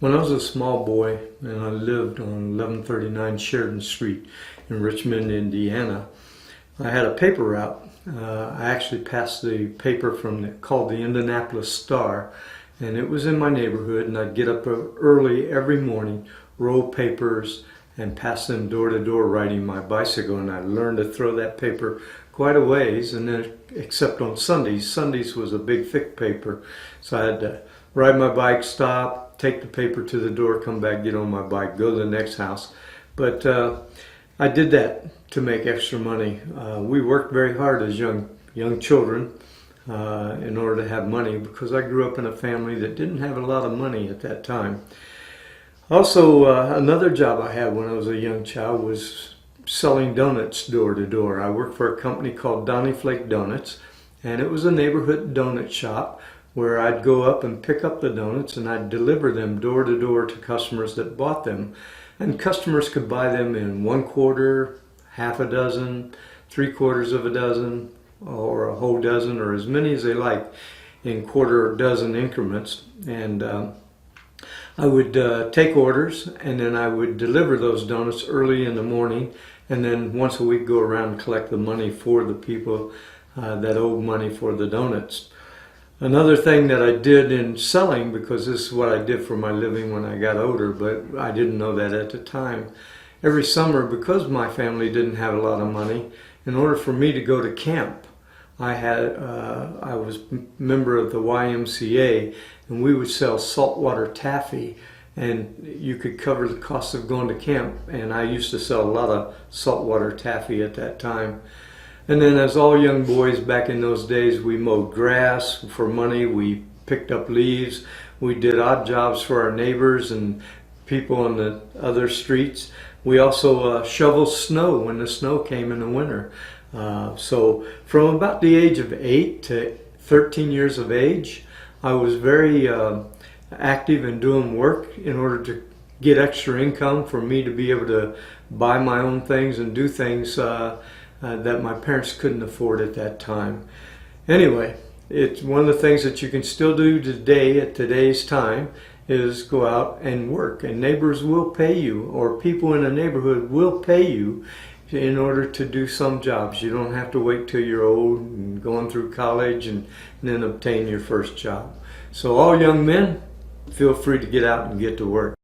When I was a small boy and I lived on 1139 Sheridan Street in Richmond, Indiana, I had a paper route. I actually passed the paper called the Indianapolis Star, and it was in my neighborhood, and I'd get up early every morning, roll papers, and pass them door to door riding my bicycle, and I learned to throw that paper quite a ways, and then except on Sundays. Sundays was a big thick paper, so I had to ride my bike, stop, take the paper to the door, come back, get on my bike, go to the next house. But I did that to make extra money. We worked very hard as young children in order to have money, because I grew up in a family that didn't have a lot of money at that time. Also, another job I had when I was a young child was selling donuts door to door. I worked for a company called Donny Flake Donuts, and it was a neighborhood donut shop where I'd go up and pick up the donuts and I'd deliver them door to door to customers that bought them. And customers could buy them in 1/4, half a dozen, 3/4 of a dozen, or a whole dozen, or as many as they like in quarter dozen increments. And I would take orders, and then I would deliver those donuts early in the morning, and then once a week go around and collect the money for the people that owed money for the donuts. Another thing that I did in selling, because this is what I did for my living when I got older, but I didn't know that at the time. Every summer, because my family didn't have a lot of money, in order for me to go to camp, I was a member of the YMCA, and we would sell saltwater taffy, and you could cover the cost of going to camp, and I used to sell a lot of saltwater taffy at that time. And then, as all young boys back in those days, we mowed grass for money, we picked up leaves, we did odd jobs for our neighbors and people on the other streets. We also shoveled snow when the snow came in the winter. So from about the age of 8 to 13 years of age, I was very active in doing work in order to get extra income for me to be able to buy my own things and do things that my parents couldn't afford at that time. Anyway, it's one of the things that you can still do today at today's time is go out and work, and neighbors will pay you, or people in a neighborhood will pay you in order to do some jobs. You don't have to wait till you're old and going through college and then obtain your first job. So all young men, feel free to get out and get to work.